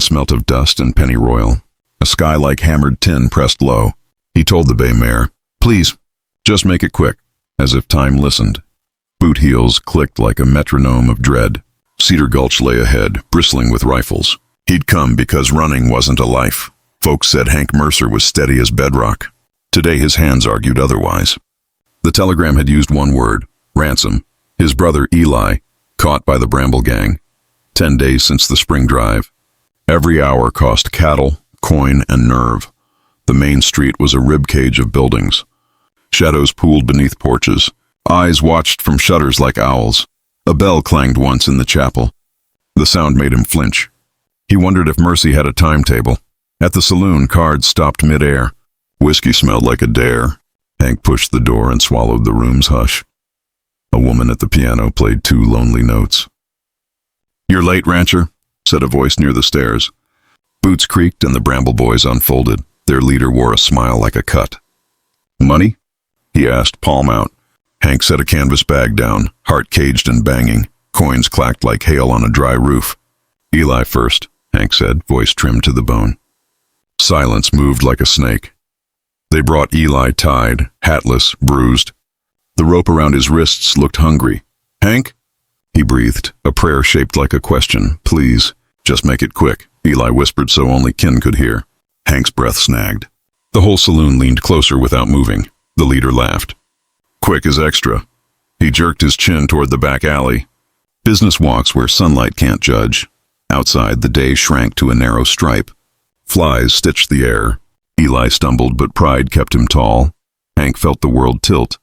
smelt of dust and pennyroyal. A sky like hammered tin pressed low. He told the bay mare, "Please, just make it quick," as if time listened. Boot heels clicked like a metronome of dread. Cedar Gulch lay ahead, bristling with rifles. He'd come because running wasn't a life. Folks said Hank Mercer was steady as bedrock. Today his hands argued otherwise. The telegram had used one word, ransom. His brother Eli, caught by the Bramble Gang. 10 days since the spring drive. Every hour cost cattle, coin, and nerve. The main street was a ribcage of buildings. Shadows pooled beneath porches. Eyes watched from shutters like owls. A bell clanged once in the chapel. The sound made him flinch. He wondered if Mercy had a timetable. At the saloon, cards stopped mid-air. Whiskey smelled like a dare. Hank pushed the door and swallowed the room's hush. A woman at the piano played 2 lonely notes. "You're late, rancher," said a voice near the stairs. Boots creaked and the Bramble boys unfolded. Their leader wore a smile like a cut. "Money?" he asked, palm out. Hank set a canvas bag down, heart caged and banging. Coins clacked like hail on a dry roof. "Eli first," Hank said, voice trimmed to the bone. Silence moved like a snake. They brought Eli tied, hatless, bruised. The rope around his wrists looked hungry. "Hank?" he breathed, a prayer shaped like a question. "Please, just make it quick," Eli whispered so only kin could hear. Hank's breath snagged. The whole saloon leaned closer without moving. The leader laughed. "Quick is extra." He jerked his chin toward the back alley. Business walks where sunlight can't judge. Outside, the day shrank to a narrow stripe. Flies stitched the air. Eli stumbled, but pride kept him tall. Hank felt the world tilt.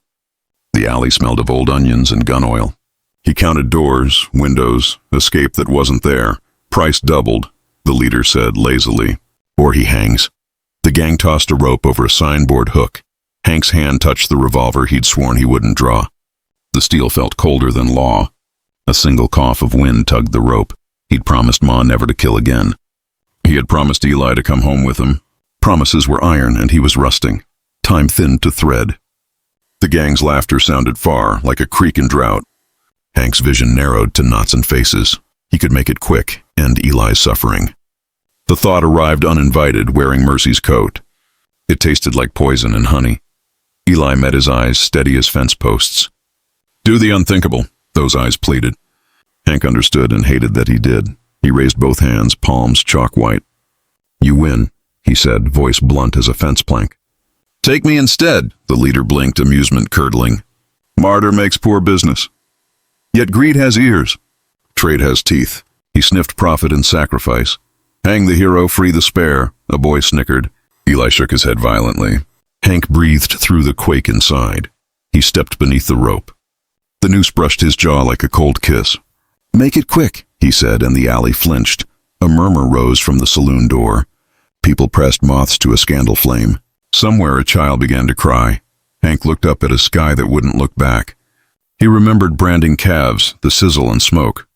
The alley smelled of old onions and gun oil. He counted doors, windows, escape that wasn't there. Price doubled, the leader said lazily. "Or he hangs." The gang tossed a rope over a signboard hook. Hank's hand touched the revolver he'd sworn he wouldn't draw. The steel felt colder than law. A single cough of wind tugged the rope. He'd promised Ma never to kill again. He had promised Eli to come home with him. Promises were iron, and he was rusting. Time thinned to thread. The gang's laughter sounded far, like a creek in drought. Hank's vision narrowed to knots and faces. He could make it quick, end Eli's suffering. The thought arrived uninvited, wearing Mercy's coat. It tasted like poison and honey. Eli met his eyes, steady as fence posts. "Do the unthinkable," those eyes pleaded. Hank understood and hated that he did. He raised both hands, palms chalk white. "You win," he said, voice blunt as a fence plank. "Take me instead," the leader blinked, amusement curdling. "Martyr makes poor business. Yet greed has ears. Trade has teeth." He sniffed profit and sacrifice. "Hang the hero, free the spare," a boy snickered. Eli shook his head violently. Hank breathed through the quake inside. He stepped beneath the rope. The noose brushed his jaw like a cold kiss. "Make it quick," he said, and the alley flinched. A murmur rose from the saloon door. People pressed moths to a scandal flame. Somewhere a child began to cry. Hank looked up at a sky that wouldn't look back. He remembered branding calves, the sizzle and smoke.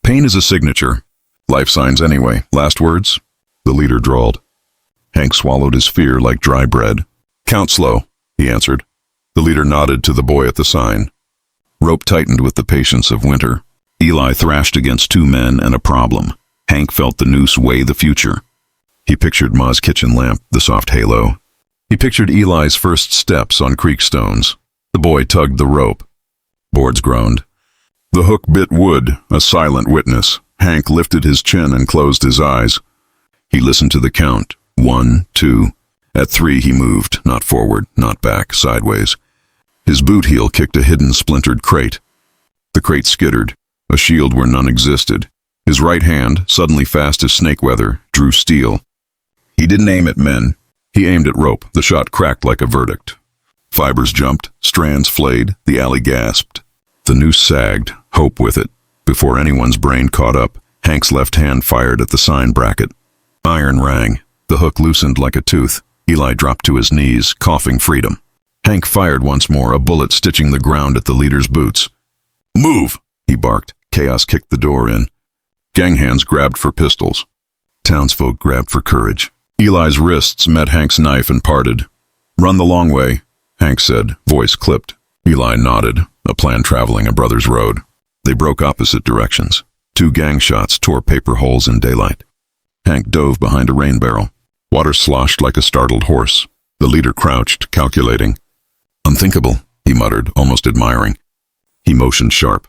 "Pain is a signature. Life signs anyway. Last words?" The leader drawled. Hank swallowed his fear like dry bread. "Count slow," he answered. The leader nodded to the boy at the sign. Rope tightened with the patience of winter. Eli thrashed against 2 men and a problem. Hank felt the noose weigh the future. He pictured Ma's kitchen lamp, the soft halo. He pictured Eli's first steps on creek stones. The boy tugged the rope. Boards groaned. The hook bit wood, a silent witness. Hank lifted his chin and closed his eyes. He listened to the count. 1, 2. At 3 he moved, not forward, not back, sideways. His boot heel kicked a hidden splintered crate. The crate skittered, a shield where none existed. His right hand, suddenly fast as snake weather, drew steel. He didn't aim at men. He aimed at rope. The shot cracked like a verdict. Fibers jumped, strands flayed, the alley gasped. The noose sagged, hope with it. Before anyone's brain caught up, Hank's left hand fired at the sign bracket. Iron rang. The hook loosened like a tooth. Eli dropped to his knees, coughing freedom. Hank fired once more, a bullet stitching the ground at the leader's boots. "Move!" he barked. Chaos kicked the door in. Gang hands grabbed for pistols. Townsfolk grabbed for courage. Eli's wrists met Hank's knife and parted. "Run the long way," Hank said, voice clipped. Eli nodded, a plan traveling a brother's road. They broke opposite directions. 2 gang shots tore paper holes in daylight. Hank dove behind a rain barrel. Water sloshed like a startled horse. The leader crouched, calculating. "Unthinkable," he muttered, almost admiring. He motioned sharp.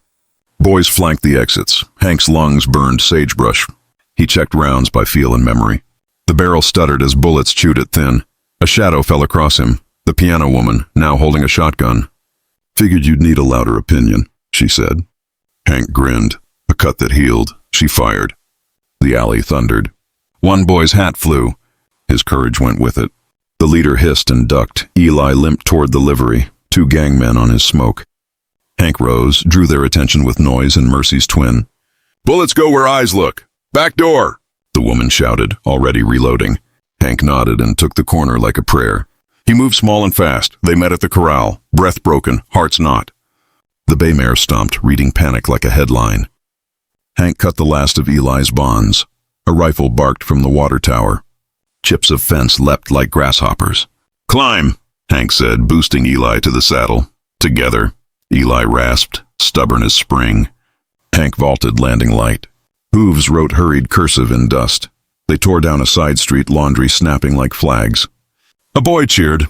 Boys flanked the exits. Hank's lungs burned sagebrush. He checked rounds by feel and memory. The barrel stuttered as bullets chewed it thin. A shadow fell across him, the piano woman, now holding a shotgun. "Figured you'd need a louder opinion," she said. Hank grinned. A cut that healed. She fired. The alley thundered. One boy's hat flew. His courage went with it. The leader hissed and ducked. Eli limped toward the livery, 2 gangmen on his smoke. Hank rose, drew their attention with noise and Mercy's twin. "Bullets go where eyes look. Back door!" the woman shouted, already reloading. Hank nodded and took the corner like a prayer. He moved small and fast. They met at the corral, breath broken, hearts not. The bay mare stomped, reading panic like a headline. Hank cut the last of Eli's bonds. A rifle barked from the water tower. Chips of fence leapt like grasshoppers. "Climb," Hank said, boosting Eli to the saddle. Together, Eli rasped, stubborn as spring. Hank vaulted, landing light. Hooves wrote hurried cursive in dust. They tore down a side street, laundry snapping like flags. A boy cheered.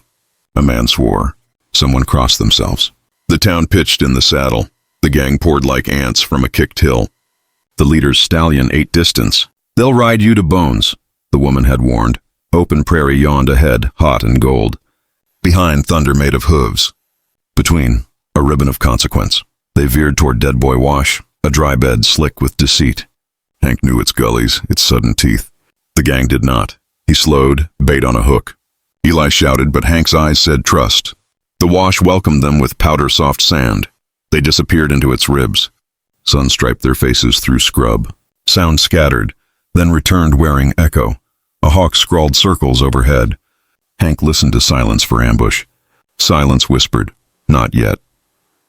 A man swore. Someone crossed themselves. The town pitched in the saddle. The gang poured like ants from a kicked hill. The leader's stallion ate distance. "They'll ride you to bones," the woman had warned. Open prairie yawned ahead, hot and gold. Behind, thunder made of hooves. Between, a ribbon of consequence. They veered toward Dead Boy Wash, a dry bed slick with deceit. Hank knew its gullies, its sudden teeth. The gang did not. He slowed, bait on a hook. Eli shouted, but Hank's eyes said trust. The wash welcomed them with powder-soft sand. They disappeared into its ribs. Sun striped their faces through scrub. Sound scattered, then returned wearing echo. A hawk scrawled circles overhead. Hank listened to silence for ambush. Silence whispered, "Not yet."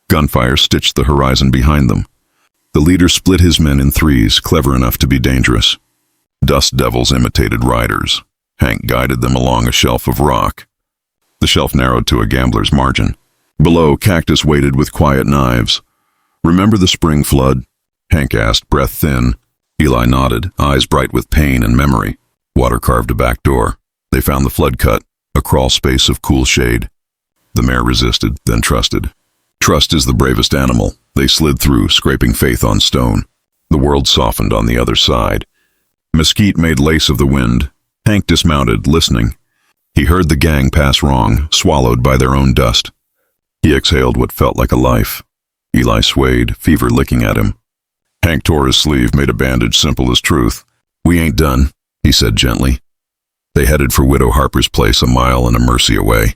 Gunfire stitched the horizon behind them. The leader split his men in threes, clever enough to be dangerous. Dust devils imitated riders. Hank guided them along a shelf of rock. The shelf narrowed to a gambler's margin. Below, cactus waited with quiet knives. "Remember the spring flood?" Hank asked, breath thin. Eli nodded, eyes bright with pain and memory. Water carved a back door. They found the flood cut, a crawl space of cool shade. The mare resisted, then trusted. Trust is the bravest animal. They slid through, scraping faith on stone. The world softened on the other side. Mesquite made lace of the wind. Hank dismounted, listening. He heard the gang pass wrong, swallowed by their own dust. He exhaled what felt like a life. Eli swayed, fever licking at him. Hank tore his sleeve, made a bandage simple as truth. "We ain't done," he said gently. They headed for Widow Harper's place, a mile and a Mercy away.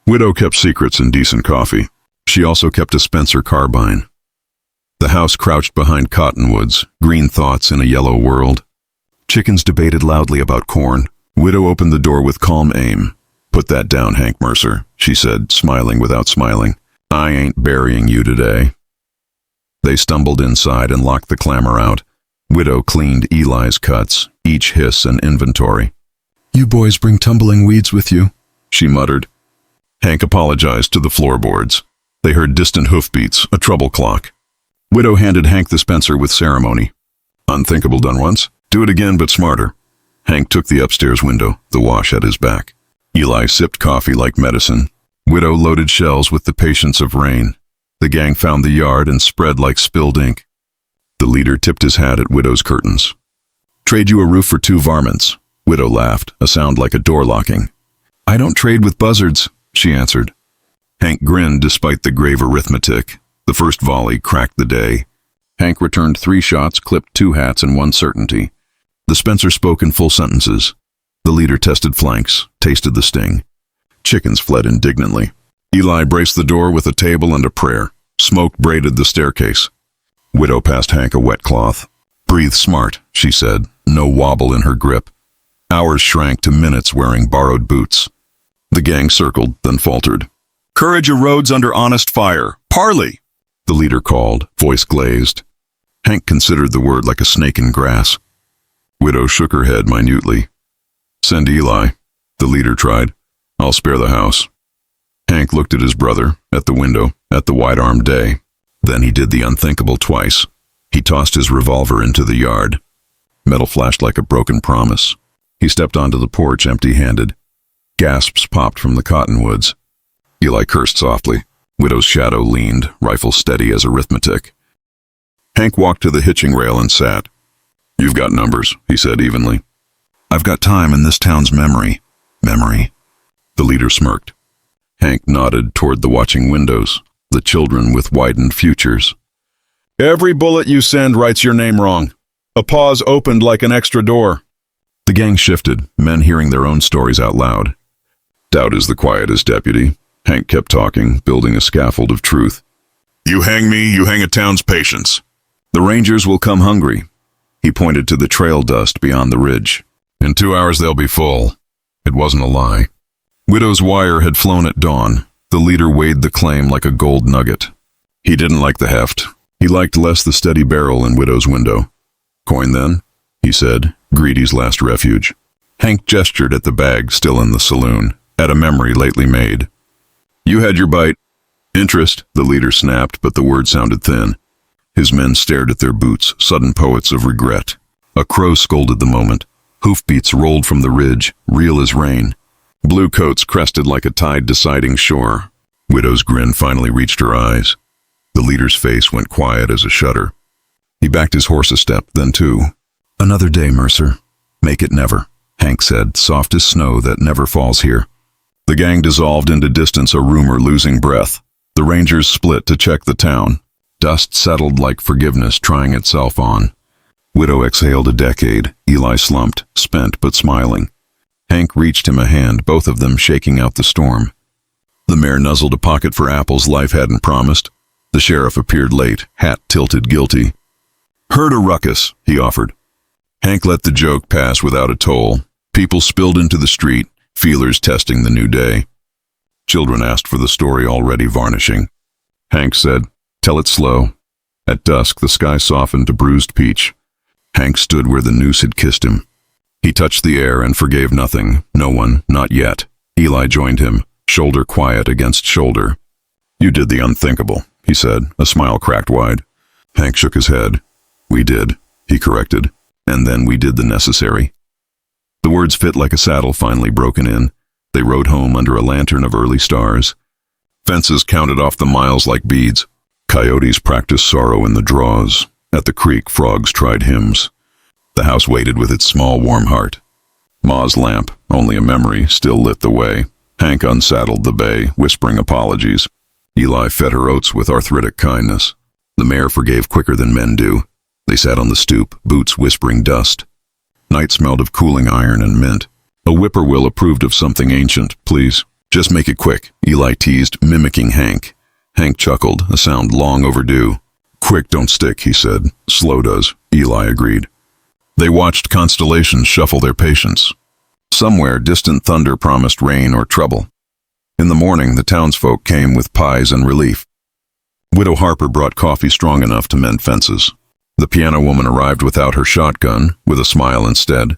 Widow kept secrets and decent coffee. She also kept a Spencer carbine. The house crouched behind cottonwoods, green thoughts in a yellow world. Chickens debated loudly about corn. Widow opened the door with calm aim. "Put that down, Hank Mercer," she said, smiling without smiling. "I ain't burying you today." They stumbled inside and locked the clamor out. Widow cleaned Eli's cuts, each hiss an inventory. "You boys bring tumbling weeds with you," she muttered. Hank apologized to the floorboards. They heard distant hoofbeats, a trouble clock. Widow handed Hank the Spencer with ceremony. "Unthinkable done once. Do it again, but smarter." Hank took the upstairs window, the wash at his back. Eli sipped coffee like medicine. Widow loaded shells with the patience of rain. The gang found the yard and spread like spilled ink. The leader tipped his hat at Widow's curtains. "Trade you a roof for 2 varmints." Widow laughed, a sound like a door locking. "I don't trade with buzzards," she answered. Hank grinned despite the grave arithmetic. The first volley cracked the day. Hank returned 3 shots, clipped 2 hats and 1 certainty. The Spencer spoke in full sentences. The leader tested flanks, tasted the sting. Chickens fled indignantly. Eli braced the door with a table and a prayer. Smoke braided the staircase. Widow passed Hank a wet cloth. "Breathe smart," she said, no wobble in her grip. Hours shrank to minutes wearing borrowed boots. The gang circled, then faltered. "Courage erodes under honest fire. Parley!" the leader called, voice glazed. Hank considered the word like a snake in grass. Widow shook her head minutely. "Send Eli," the leader tried. "I'll spare the house." Hank looked at his brother, at the window, at the wide-armed day. Then he did the unthinkable twice. He tossed his revolver into the yard. Metal flashed like a broken promise. He stepped onto the porch empty-handed. Gasps popped from the cottonwoods. Eli cursed softly. Widow's shadow leaned, rifle steady as arithmetic. Hank walked to the hitching rail and sat. "You've got numbers," he said evenly. "I've got time in this town's memory." Memory. The leader smirked. Hank nodded toward the watching windows, the children with widened futures. "Every bullet you send writes your name wrong." A pause opened like an extra door. The gang shifted, men hearing their own stories out loud. "Doubt is the quietest deputy." Hank kept talking, building a scaffold of truth. "You hang me, you hang a town's patience. The rangers will come hungry." He pointed to the trail dust beyond the ridge. "In 2 hours they'll be full." It wasn't a lie. Widow's wire had flown at dawn. The leader weighed the claim like a gold nugget. He didn't like the heft. He liked less the steady barrel in Widow's window. "Coin then?" he said, Greedy's last refuge. Hank gestured at the bag still in the saloon, at a memory lately made. "You had your bite." "Interest," the leader snapped, but the word sounded thin. His men stared at their boots, sudden poets of regret. A crow scolded the moment. Hoofbeats rolled from the ridge, real as rain. Blue coats crested like a tide deciding shore. Widow's grin finally reached her eyes. The leader's face went quiet as a shutter. He backed his horse a step, then two. "Another day, Mercer. Make it never," Hank said, soft as snow that never falls here. The gang dissolved into distance, a rumor losing breath. The rangers split to check the town. Dust settled like forgiveness trying itself on. Widow exhaled a decade. Eli slumped, spent but smiling. Hank reached him a hand, both of them shaking out the storm. The mayor nuzzled a pocket for apples life hadn't promised. The sheriff appeared late, hat tilted guilty. "Heard a ruckus," he offered. Hank let the joke pass without a toll. People spilled into the street, feelers testing the new day. Children asked for the story already varnishing. Hank said, "Tell it slow." At dusk, the sky softened to bruised peach. Hank stood where the noose had kissed him. He touched the air and forgave nothing, no one, not yet. Eli joined him, shoulder quiet against shoulder. "You did the unthinkable," he said, a smile cracked wide. Hank shook his head. "We did," he corrected, "and then we did the necessary." The words fit like a saddle finally broken in. They rode home under a lantern of early stars. Fences counted off the miles like beads. Coyotes practiced sorrow in the draws. At the creek, frogs tried hymns. The house waited with its small, warm heart. Ma's lamp, only a memory, still lit the way. Hank unsaddled the bay, whispering apologies. Eli fed her oats with arthritic kindness. The mayor forgave quicker than men do. They sat on the stoop, boots whispering dust. Night smelled of cooling iron and mint. A whippoorwill approved of something ancient. "Please, just make it quick," Eli teased, mimicking Hank. Hank chuckled, a sound long overdue. "Quick don't stick," he said. "Slow does," Eli agreed. They watched constellations shuffle their patience. Somewhere, distant thunder promised rain or trouble. In the morning, the townsfolk came with pies and relief. Widow Harper brought coffee strong enough to mend fences. The piano woman arrived without her shotgun, with a smile instead.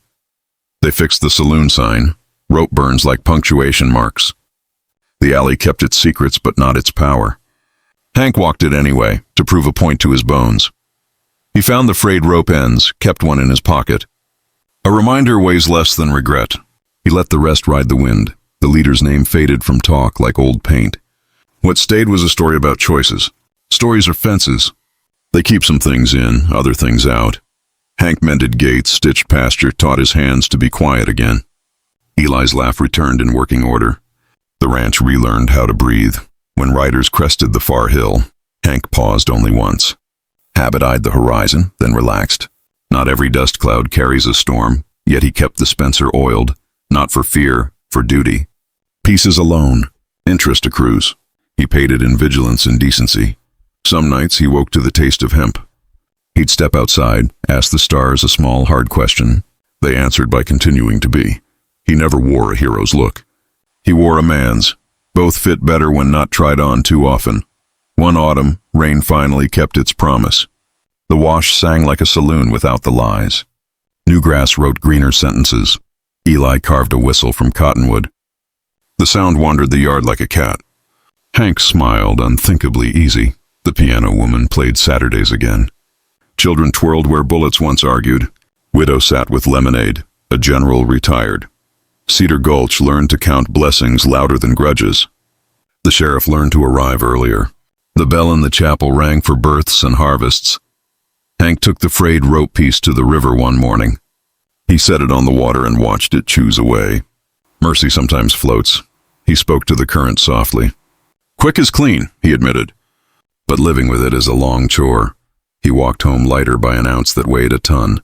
They fixed the saloon sign, rope burns like punctuation marks. The alley kept its secrets but not its power. Hank walked it anyway, to prove a point to his bones. He found the frayed rope ends, kept one in his pocket. A reminder weighs less than regret. He let the rest ride the wind. The leader's name faded from talk like old paint. What stayed was a story about choices. Stories are fences. They keep some things in, other things out. Hank mended gates, stitched pasture, taught his hands to be quiet again. Eli's laugh returned in working order. The ranch relearned how to breathe. When riders crested the far hill, Hank paused only once. Habit eyed the horizon, then relaxed. Not every dust cloud carries a storm, yet he kept the Spencer oiled, not for fear, for duty. Peace is alone. Interest accrues. He paid it in vigilance and decency. Some nights he woke to the taste of hemp. He'd step outside, ask the stars a small, hard question. They answered by continuing to be. He never wore a hero's look. He wore a man's. Both fit better when not tried on too often. One autumn, rain finally kept its promise. The wash sang like a saloon without the lies. Newgrass wrote greener sentences. Eli carved a whistle from cottonwood. The sound wandered the yard like a cat. Hank smiled, unthinkably easy. The piano woman played Saturdays again. Children twirled where bullets once argued. Widow sat with lemonade. A general retired. Cedar Gulch learned to count blessings louder than grudges. The sheriff learned to arrive earlier. The bell in the chapel rang for births and harvests. Hank took the frayed rope piece to the river one morning. He set it on the water and watched it choose away. Mercy sometimes floats. He spoke to the current softly. Quick as clean, he admitted. But living with it is a long chore. He walked home lighter by an ounce that weighed a ton.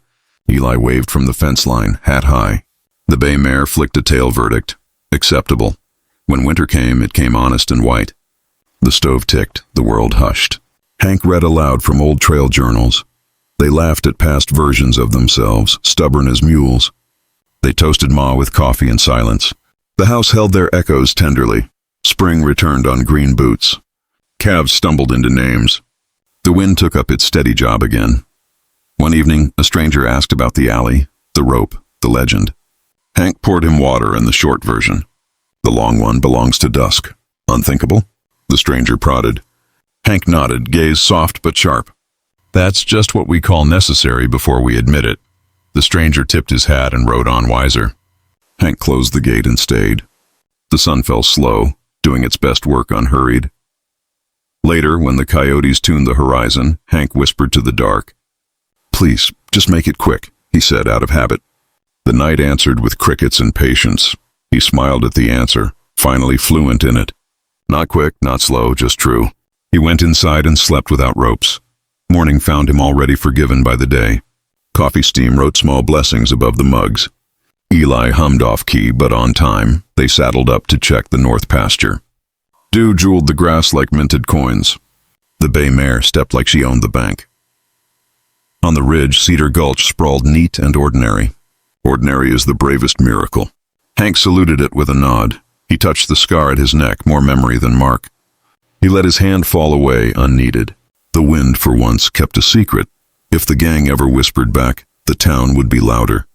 Eli waved from the fence line, hat high. The bay mare flicked a tail verdict. Acceptable. When winter came, it came honest and white. The stove ticked, the world hushed. Hank read aloud from old trail journals. They laughed at past versions of themselves, stubborn as mules. They toasted Ma with coffee in silence. The house held their echoes tenderly. Spring returned on green boots. Calves stumbled into names. The wind took up its steady job again. One evening, a stranger asked about the alley, the rope, the legend. Hank poured him water in the short version. The long one belongs to dusk. Unthinkable? The stranger prodded. Hank nodded, gaze soft but sharp. That's just what we call necessary before we admit it. The stranger tipped his hat and rode on wiser. Hank closed the gate and stayed. The sun fell slow, doing its best work unhurried. Later, when the coyotes tuned the horizon, Hank whispered to the dark. Please, just make it quick, he said out of habit. The night answered with crickets and patience. He smiled at the answer, finally fluent in it. Not quick, not slow, just true. He went inside and slept without ropes. Morning found him already forgiven by the day. Coffee steam wrote small blessings above the mugs. Eli hummed off-key, but on time. They saddled up to check the north pasture. Dew jeweled the grass like minted coins. The bay mare stepped like she owned the bank. On the ridge, Cedar Gulch sprawled neat and ordinary. Ordinary is the bravest miracle. Hank saluted it with a nod. He touched the scar at his neck, more memory than mark. He let his hand fall away, unneeded. The wind, for once, kept a secret. If the gang ever whispered back, the town would be louder.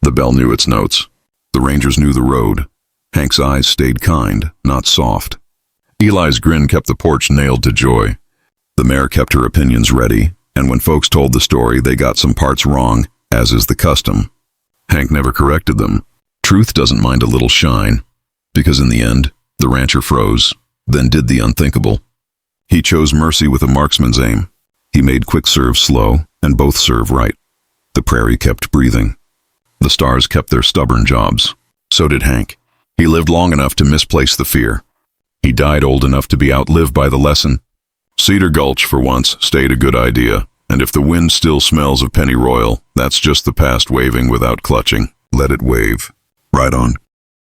The bell knew its notes. The rangers knew the road. Hank's eyes stayed kind, not soft. Eli's grin kept the porch nailed to joy. The mare kept her opinions ready, and when folks told the story, they got some parts wrong, as is the custom. Hank never corrected them. Truth doesn't mind a little shine, because in the end, the rancher froze, then did the unthinkable. He chose mercy with a marksman's aim. He made quick serve slow, and both serve right. The prairie kept breathing. The stars kept their stubborn jobs. So did Hank. He lived long enough to misplace the fear. He died old enough to be outlived by the lesson. Cedar Gulch, for once, stayed a good idea, and if the wind still smells of pennyroyal, that's just the past waving without clutching. Let it wave. Right on.